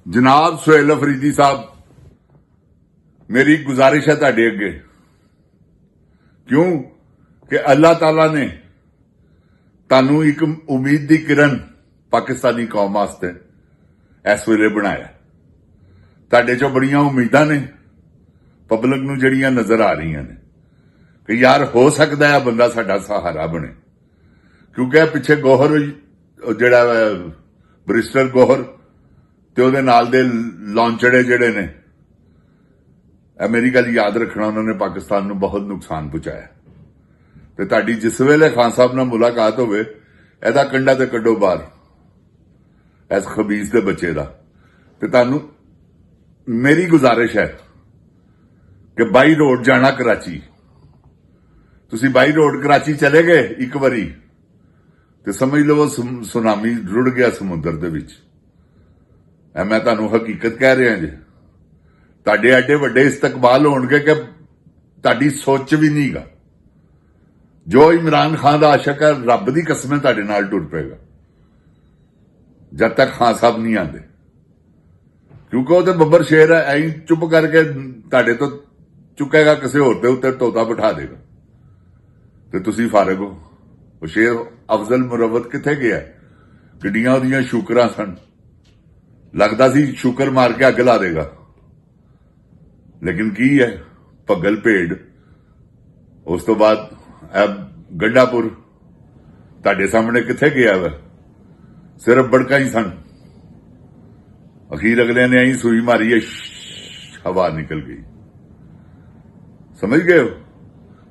जनाब सुहेल अफरीदी साहब, मेरी गुजारिश है तुहाडे अगे, क्यों कि अल्लाह ताला ने तानू एक उम्मीद की किरण पाकिस्तानी कौम वास्ते इस वेले बनाया। तुहाडे चो बड़ियां उम्मीदां ने पब्लिक नू जड़ियां नजर आ रही ने कि यार हो सकता है बंदा साडा सहारा बने, क्योंकि पिछे गोहर जिहड़ा बरिस्टर गोहर ते उहदे नाल दे लौंचड़े जिहड़े ने, मेरी गल याद रखना, उन्होंने पाकिस्तान नू बहुत नुकसान पहुंचाया। ते तुहाडी जिस वेले खान साहब नाल मुलाकात होवे, इहदा कंडा ते कड्डो बाहर इस खबीस दे बच्चे दा। ते तुहानू मेरी गुजारिश है कि बाई रोड जाना कराची, तुसी बाई रोड कराची चले गए एक बारी ते समझ लो सुनामी रुड़ गया समुद्र दे विच। मैं तुहानू हकीकत कह रहा जी, तुहाडे एडे वड्डे इस्तकबाल होणगे कि तुहाडी सोच भी नहीं गा। जो इमरान खान दा आशक है, रब दी कसम है तुहाडे नाल टुर पेगा जब तक खान साहब नहीं आते, क्योंकि वो तो बब्बर शेर है, ऐ चुप करके तुहाडे तो चुकेगा, किसी होर दे उत्ते तोता बिठा देगा ते तुसी फारग हो। वो शेर अफजल मुरवत किथे गया? गड्डियां ओहदियां शुकरां सन, लगदा सी शुकर मार के अग ला देगा, लेकिन की है भगल भेड़। उस तो बाद गंडापुर तुहाडे सामने किथे गया वा? सिर्फ बड़का ही सन, अखीर अगले ने आई सूई मारी है, हवा निकल गई। समझ गए हो?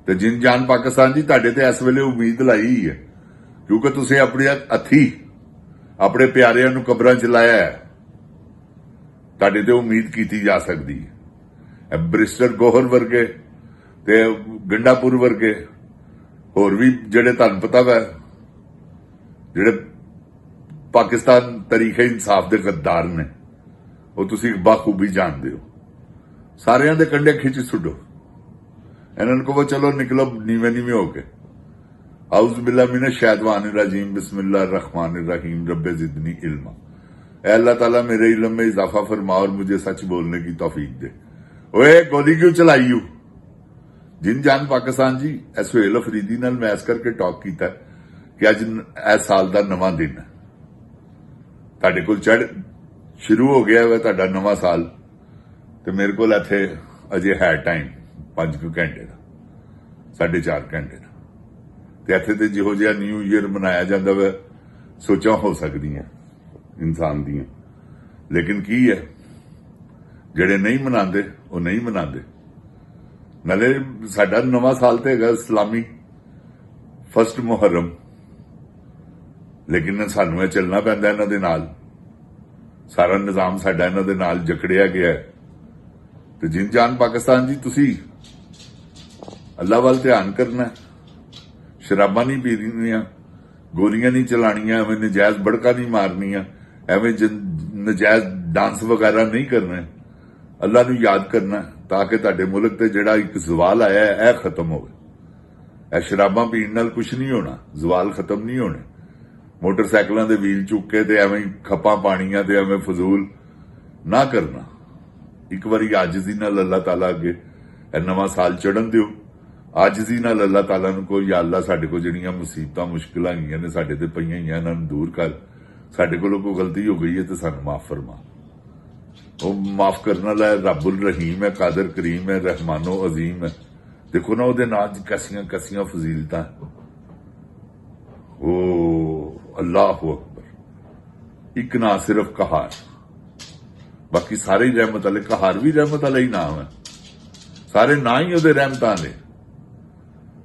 ते जिन जान पाकिस्तान जी तुहाडे ते इस वेले उम्मीद लाई ही है, क्योंकि तुसीं अपने हथी अपने प्यारिਆਂ ਨੂੰ कबरां च लाया है। तुहाडे ते उम्मीद की जा सकती है। बरिस्टर गोहर वर्गे ते गंडापुर वर्गे होर भी जिहड़े तुहानू पता वा, जिहड़े पाकिस्तान तरीके इंसाफ दे गद्दार ने, वो तुसीं बाखूबी जानते हो। सारियां दे कंडे खिच सुटो, इन्हां को चलो निकलो नीवे नीवे होके। औज़ु बिल्लाह मिनश शैतानिर रजीम, बिस्मिल्लाहिर रहमानिर रहीम, रब्बे ज़िदनी इल्मा। ऐ अल्लाह ताला मेरे इल्म में इजाफा फरमा और मुझे सच बोलने की तौफीक दे। ओए गोली क्यों चलाई यू? जिन जान पाकिस्तान जी, सुहेल अफरीदी नाल मैं इस करके टॉक कीता कि अज इस साल का नवा दिन है, तुहाडे कोल चढ़ शुरू हो गया है तुहाडा नवा साल, ते मेरे कोल इत्थे अजे है टाइम 5 घंटे का, 4.5 घंटे का। ते इत्थे ते जिहो जिहा न्यू ईयर मनाया जाता वा, सोचा हो सकदियां इंसान दियां, लेकिन की है जिहड़े नहीं मनाते वो नहीं मनाते। नाले साडा नवा साल तो है इस्लामी फस्ट मुहर्रम, लेकिन सानू चलना पैंदा इन्हां दे नाल, सारा निजाम साडा इन्हां दे नाल जकड़िया गया है। तो जिन जान पाकिस्तान जी, तुसी अल्लाह वाल ध्यान करना, शराबा नहीं पीनियां, गोलियां नहीं चलानियां, एवं नजायज बड़का नहीं मारनियां, एवं नजायज डांस वगैरह नहीं करने, अल्लाह नू याद करना, ताकि तुहाडे मुल्क ते जिहड़ा एक जवाल आया है, यह खत्म होवे। शराबा पीण नाल कुछ नहीं होना, जवाल खत्म नहीं होने। मोटरसाइकिलों के व्हील चुक के ते एवं खप्पा पानियां ते एवं फजूल ना करना। एक बारी आजिजी नाल अल्लाह ताला अगे नवा साल चढ़न दिओ, आजिजी नाल अल्लाह ताला नू को, या अल्लाह साडे को जिहड़ियां मुसीबतां मुश्किलां आईयां ने साडे ते पईयां होईयां, इन्हां नू दूर कर, साडे कोलों कोई गलती हो गई है तो सानू माफ फरमा। वो माफ करने वाला रब्बुल रहीम है, कादर करीम है, रहमानो अजीम है। देखो ना उहदे नाल कैसियां कैसियां फजीलतां, ओ अल्लाह अकबर। एक ना सिर्फ कहार, बाकी सारे ही रहमत वाले, कहार भी रहमत वाला ही नाम है, सारे ना ही उहदे रहमतां ने।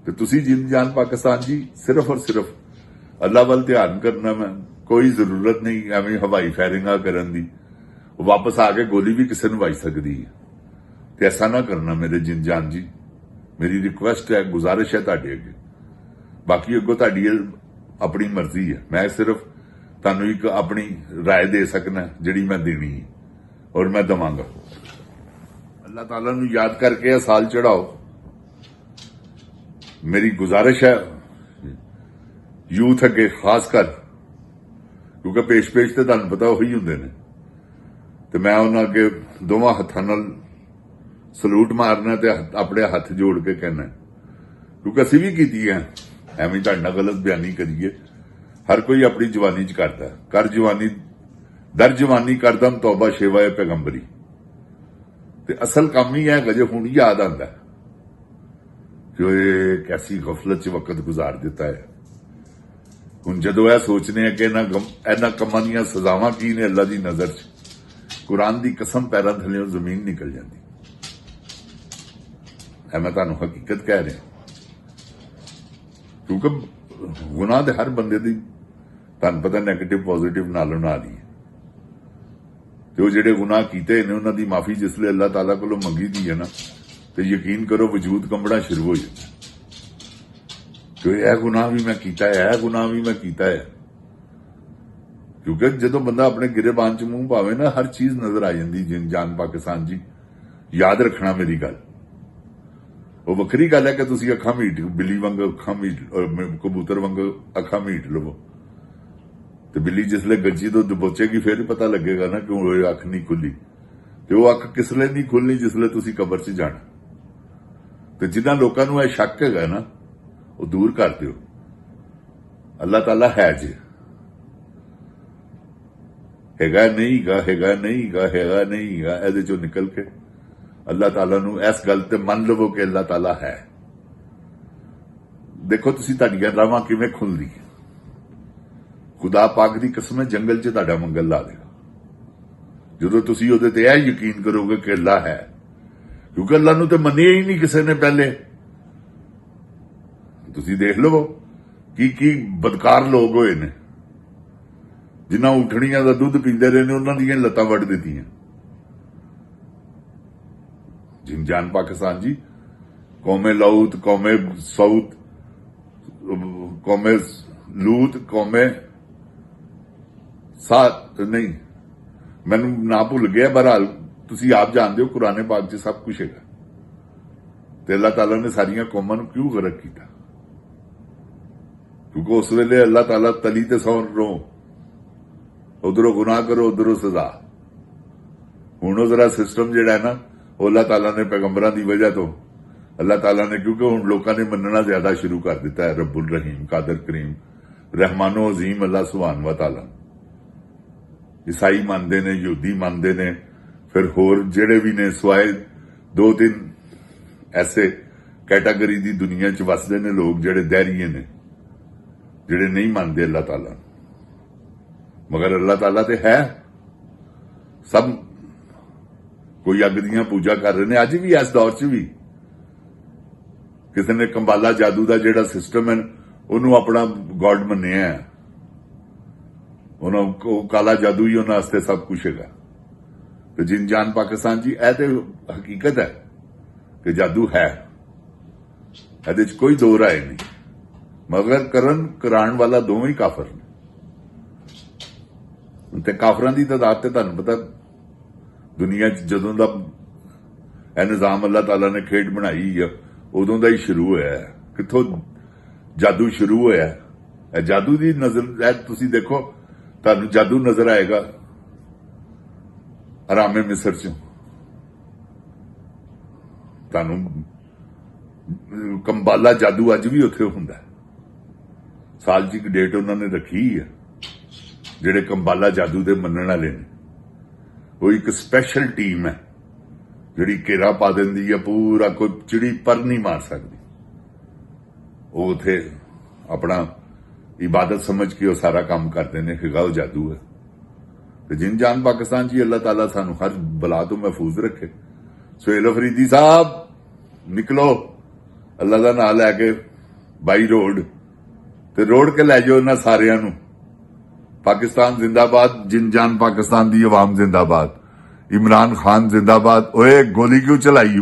ते तुसी जिन जान पाकिस्तान जी, सिर्फ और सिर्फ अल्लाह वाल ध्यान करना। मैं कोई जरूरत नहीं एवं हवाई फायरिंगा करन दी, वापस आके गोली भी किसी नू वाज सकदी है, ते ऐसा ना करना मेरे जिन जान जी। मेरी रिक्वेस्ट है, गुजारिश है तुहाडे अगे। बाकी अगों तुहाडी अपनी मर्जी है, मैं सिर्फ तुहानू एक अपनी राय दे सकना जिहड़ी मैं देनी है, और मैं दवांगा। अल्लाह ताला नू याद करके यह साल चढ़ाओ। मेरी गुजारिश है यूथ अगे खास कर, क्योंकि पेश पेश तो तुहानू पता उही हुंदे ने, ਤੇ ਮੈਂ ਉਹਨਾਂ ਅੱਗੇ ਦੋਵਾਂ ਹੱਥਾਂ ਨਾਲ ਸਲੂਟ ਮਾਰਨਾ ਤੇ ਆਪਣੇ ਹੱਥ ਜੋੜ ਕੇ ਕਹਿਣਾ, ਕਿਉਂਕਿ ਅਸੀਂ ਵੀ ਕੀਤੀ ਹੈ, ਐਵੇਂ ਤੁਹਾਡੇ ਨਾਲ ਗਲਤ ਬਿਆਨੀ ਕਰੀਏ। ਹਰ ਕੋਈ ਆਪਣੀ ਜਵਾਨੀ 'ਚ ਕਰਦਾ, ਕਰ ਜਵਾਨੀ ਦਰ ਜਵਾਨੀ ਕਰਦਮ ਤੌਬਾ ਸ਼ੇਵਾ ਪੈਗੰਬਰੀ। ਤੇ ਅਸਲ ਕੰਮ ਹੀ ਹੈ ਜੇ ਹੁਣ ਯਾਦ ਆਉਂਦਾ ਕਿ ਇਹ ਕੈਸੀ ਗਫਲਤ 'ਚ ਵਕਤ ਗੁਜ਼ਾਰ ਦਿੱਤਾ ਹੈ। ਹੁਣ ਜਦੋਂ ਇਹ ਸੋਚਨੇ ਆ ਕਿ ਇਹਨਾਂ ਕੰਮਾਂ ਦੀਆਂ ਸਜ਼ਾਵਾਂ ਕੀ ਨੇ ਅੱਲਾ ਦੀ ਨਜ਼ਰ 'ਚ, ਕੁਰਾਨ ਦੀ ਕਸਮ ਪੈਰਾਂ ਥੱਲੇ ਜ਼ਮੀਨ ਨਿਕਲ ਜਾਂਦੀ। ਇਹ ਮੈਂ ਤੁਹਾਨੂੰ ਹਕੀਕਤ ਕਹਿ ਰਿਹਾ, ਕਿਉਂਕਿ ਗੁਨਾਹ ਦੇ ਹਰ ਬੰਦੇ ਦੀ ਤੁਹਾਨੂੰ ਪਤਾ ਨੈਗੇਟਿਵ ਪੋਜ਼ਿਟਿਵ ਨਾਲੋਂ ਨਾਲ ਹੀ ਹੈ। ਤੇ ਉਹ ਜਿਹੜੇ ਗੁਨਾਹ ਕੀਤੇ ਨੇ ਉਹਨਾਂ ਦੀ ਮਾਫੀ ਜਿਸਲੇ ਅੱਲਾਹ ਤਾਲਾ ਕੋਲੋਂ ਮੰਗੀ ਦੀ ਹੈ ਨਾ, ਤੇ ਯਕੀਨ ਕਰੋ ਵਜੂਦ ਕੰਬਣਾ ਸ਼ੁਰੂ ਹੋ ਜਾਂਦਾ ਕਿ ਇਹ ਗੁਨਾਹ ਵੀ ਮੈਂ ਕੀਤਾ ਹੈ, ਇਹ ਗੁਨਾਹ ਵੀ ਮੈਂ ਕੀਤਾ ਹੈ। ਕਿਉਂਕਿ ਜਦੋਂ ਬੰਦਾ ਆਪਣੇ ਗਿਰੇਬਾਨ 'ਚ ਮੂੰਹ ਪਾਵੇ ਨਾ, ਹਰ ਚੀਜ਼ ਨਜ਼ਰ ਆ ਜਾਂਦੀ। ਜਿਨ ਜਾਨ ਪਾਕਿਸਤਾਨ ਜੀ, ਯਾਦ ਰੱਖਣਾ ਮੇਰੀ ਗੱਲ। ਉਹ ਵੱਖਰੀ ਗੱਲ ਹੈ ਕਿ ਤੁਸੀਂ ਅੱਖਾਂ ਮੀਟ, ਬਿੱਲੀ ਵਾਂਗ ਅੱਖਾਂ ਮੀਟ, ਕਬੂਤਰ ਵਾਂਗ ਅੱਖਾਂ ਮੀਟ ਲਵੋ, ਤੇ ਬਿੱਲੀ ਜਿਸਲੇ ਗੱਜੀ ਤੋਂ ਦਬੋਚੇਗੀ ਫਿਰ ਪਤਾ ਲੱਗੇਗਾ ਨਾ ਕਿਉਂ ਉਹ ਅੱਖ ਨਹੀਂ ਖੁੱਲੀ। ਤੇ ਉਹ ਅੱਖ ਕਿਸ ਲਈ ਨਹੀਂ ਖੁੱਲਣੀ? ਜਿਸਲੇ ਤੁਸੀਂ ਕਬਰ 'ਚ ਜਾਣਾ। ਤੇ ਜਿਨ੍ਹਾਂ ਲੋਕਾਂ ਨੂੰ ਇਹ ਸ਼ੱਕ ਹੈਗਾ ਨਾ, ਉਹ ਦੂਰ ਕਰ ਦਿਓ। ਅੱਲਾਹ ਤਾਲਾ ਹੈ ਜੀ, ਹੈਗਾ ਨਹੀਂਗਾ, ਹੈਗਾ ਨਹੀਂਗਾ, ਹੈਗਾ ਨਹੀਂਗਾ, ਇਹਦੇ ਚੋਂ ਨਿਕਲ ਕੇ ਅੱਲਾਹ ਤਾਲਾ ਨੂੰ ਇਸ ਗੱਲ ਤੇ ਮੰਨ ਲਵੋ ਕਿ ਅੱਲਾਹ ਤਾਲਾ ਹੈ। ਦੇਖੋ ਤੁਸੀਂ ਤੁਹਾਡੀਆਂ ਰਾਹਾਂ ਕਿਵੇਂ ਖੁੱਲਦੀ। ਖੁਦਾ ਪਾਕ ਦੀ ਕਸਮ ਹੈ, ਜੰਗਲ 'ਚ ਤੁਹਾਡਾ ਮੰਗਲ ਲਾ ਦੇਗਾ ਜਦੋਂ ਤੁਸੀਂ ਉਹਦੇ ਤੇ ਇਹ ਯਕੀਨ ਕਰੋਗੇ ਕਿ ਅੱਲਾਹ ਹੈ। ਕਿਉਂਕਿ ਅੱਲਾਹ ਨੂੰ ਤੇ ਮੰਨਿਆ ਹੀ ਨਹੀਂ ਕਿਸੇ ਨੇ ਪਹਿਲੇ। ਤੁਸੀਂ ਦੇਖ ਲਵੋ ਕੀ ਬਦਕਾਰ ਲੋਕ ਹੋਏ ਨੇ, ਜਿਨ੍ਹਾਂ ਉਠਣੀਆਂ ਦਾ ਦੁੱਧ ਪੀਂਦੇ ਰਹੇ ਨੇ, ਉਹਨਾਂ ਦੀਆਂ ਲੱਤਾਂ ਵੱਢ ਦਿੱਤੀਆਂ। ਜਿਨ ਜਾਨ ਪਾਕਿਸਤਾਨ ਜੀ, ਕੌਮੇ ਲਾਊਤ, ਕੌਮੇ ਸਾਊਤ, ਕੌਮੇ ਲੂਤ, ਕੌਮੇ ਸਾਤ ਨਹੀਂ, ਮੈਨੂੰ ਨਾ ਭੁੱਲ ਗਿਆ। ਬਹਰਹਾਲ ਤੁਸੀਂ ਆਪ ਜਾਣਦੇ ਹੋ ਕੁਰਾਨੇ ਪਾਕ 'ਚ ਸਭ ਕੁਝ ਹੈਗਾ। ਤੇ ਅੱਲਾਹ ਤਾਲਾ ਨੇ ਸਾਰੀਆਂ ਕੌਮਾਂ ਨੂੰ ਕਿਉਂ ਗਰਕ ਕੀਤਾ? ਕਿਉਂਕਿ ਉਸ ਵੇਲੇ ਅੱਲਾਹ ਤਾਲਾ ਤਲੀ ਤੇ ਸੌਣ ਰੋ, ਉਧਰੋਂ ਗੁਨਾਹ ਕਰੋ, ਉਧਰੋਂ ਸਜ਼ਾ। ਹੁਣ ਉਹ ਜ਼ਰਾ ਸਿਸਟਮ ਜਿਹੜਾ ਹੈ ਨਾ, ਉਹ ਅੱਲਾਹ ਤਾਲਾ ਨੇ ਪੈਗੰਬਰਾਂ ਦੀ ਵਜ੍ਹਾ ਤੋਂ ਅੱਲਾਹ ਤਾਲਾ ਨੇ, ਕਿਉਂਕਿ ਹੁਣ ਲੋਕਾਂ ਨੇ ਮੰਨਣਾ ਜ਼ਿਆਦਾ ਸ਼ੁਰੂ ਕਰ ਦਿੱਤਾ ਹੈ ਰੱਬੁਲ ਰਹੀਮ, ਕਾਦਰ ਕਰੀਮ, ਰਹਿਮਾਨੋ ਅਜ਼ੀਮ ਅੱਲਾਹ ਸੁਭਾਨ व ਤਾਲਾ। ਈਸਾਈ ਮੰਨਦੇ ਨੇ, ਯਹੂਦੀ ਮੰਨਦੇ ਨੇ, ਫਿਰ ਹੋਰ ਜਿਹੜੇ ਵੀ ਨੇ, ਸਿਵਾਏ 2-3 ਐਸੇ ਕੈਟਾਗਰੀ ਦੀ ਦੁਨੀਆ 'ਚ ਵਸਦੇ ਨੇ ਲੋਕ ਜਿਹੜੇ ਦਹਿਰੀਏ ਨੇ, ਜਿਹੜੇ ਨਹੀਂ ਮੰਨਦੇ ਅੱਲਾਹ ਤਾਲਾ। ਮਗਰ ਅੱਲਾਹ ਤਾਲਾ ਤੇ ਹੈ। ਸਭ ਕੋਈ ਅੱਗ ਦੀਆਂ ਪੂਜਾ ਕਰ ਰਹੇ ਨੇ ਅੱਜ ਵੀ, ਇਸ ਦੌਰ 'ਚ ਵੀ। ਕਿਸੇ ਨੇ ਕੰਬਾਲਾ ਜਾਦੂ ਦਾ ਜਿਹੜਾ ਸਿਸਟਮ ਹੈ ਉਹਨੂੰ ਆਪਣਾ ਗॉड ਮੰਨਿਆ ਹੈ। ਉਹ ਕਾਲਾ ਜਾਦੂ ਹੀ ਉਹਨਾਂ ਵਾਸਤੇ ਸਭ ਕੁਝ ਹੈਗਾ। ਤੇ ਜਿਨ ਜਾਨ ਪਾਕਿਸਤਾਨ ਜੀ, ਇਹ ਤੇ ਹਕੀਕਤ ਹੈ ਕਿ ਜਾਦੂ ਹੈ, ਇਹਦੇ 'ਚ ਕੋਈ ਦੋ ਰਾਏ ਨਹੀਂ। ਮਗਰ ਕਰਾਉਣ ਵਾਲਾ ਦੋਵੇਂ ਹੀ ਕਾਫਰ ਨੇ। ਤੇ ਕਾਫਰਾਂ ਦੀ ਤਾਦਾਦ ਤੇ ਤੁਹਾਨੂੰ ਪਤਾ ਦੁਨੀਆ 'ਚ ਜਦੋਂ ਦਾ ਇਹ ਨਿਜ਼ਾਮ ਅੱਲਾਹ ਤਾਲਾ ਨੇ ਖੇਡ ਬਣਾਈ ਆ, ਉਦੋਂ ਦਾ ਹੀ ਸ਼ੁਰੂ ਹੋਇਆ। ਕਿੱਥੋਂ ਜਾਦੂ ਸ਼ੁਰੂ ਹੋਇਆ? ਇਹ ਜਾਦੂ ਦੀ ਨਜ਼ਰ, ਤੁਸੀਂ ਦੇਖੋ ਤੁਹਾਨੂੰ ਜਾਦੂ ਨਜ਼ਰ ਆਏਗਾ ਹਰਾਮੇ ਮਿਸਰ 'ਚ। ਤੁਹਾਨੂੰ ਕੰਬਾਲਾ ਜਾਦੂ ਅੱਜ ਵੀ ਉੱਥੇ ਹੁੰਦਾ। ਸਾਲ 'ਚ ਇੱਕ ਡੇਟ ਉਹਨਾਂ ਨੇ ਰੱਖੀ ਹੈ ਜਿਹੜੇ ਕੰਬਾਲਾ ਜਾਦੂ ਦੇ ਮੰਨਣ ਵਾਲੇ ਨੇ। ਉਹ ਇੱਕ ਸਪੈਸ਼ਲ ਟੀਮ ਹੈ ਜਿਹੜੀ ਘੇਰਾ ਪਾ ਦਿੰਦੀ ਹੈ ਪੂਰਾ, ਕੋਈ ਚਿੜੀ ਪਰ ਨਹੀਂ ਮਾਰ ਸਕਦੀ। ਉਹ ਉੱਥੇ ਆਪਣਾ ਇਬਾਦਤ ਸਮਝ ਕੇ ਉਹ ਸਾਰਾ ਕੰਮ ਕਰਦੇ ਨੇ। ਹੈਗਾ ਉਹ ਜਾਦੂ ਹੈ। ਤੇ ਜਿਨ ਜਾਨ ਪਾਕਿਸਤਾਨ 'ਚ ਅੱਲਾਹ ਤਾਲਾ ਸਾਨੂੰ ਹਰ ਬਲਾ ਤੋਂ ਮਹਿਫੂਜ਼ ਰੱਖੇ। ਸੁਹੇਲ ਅਫਰੀਦੀ ਸਾਹਿਬ ਨਿਕਲੋ ਅੱਲਾਹ ਦਾ ਨਾਮ ਲੈ ਕੇ ਬਾਈ ਰੋਡ ਤੇ ਰੋੜ ਕੇ ਲੈ ਜਾਓ ਇਹਨਾਂ ਸਾਰਿਆਂ ਨੂੰ। ਪਾਕਿਸਤਾਨ जिंदाबाद, जिन जान पाकिस्तान दी अवाम जिंदाबाद, इमरान खान जिंदाबाद। ओए गोली क्यों चलाई?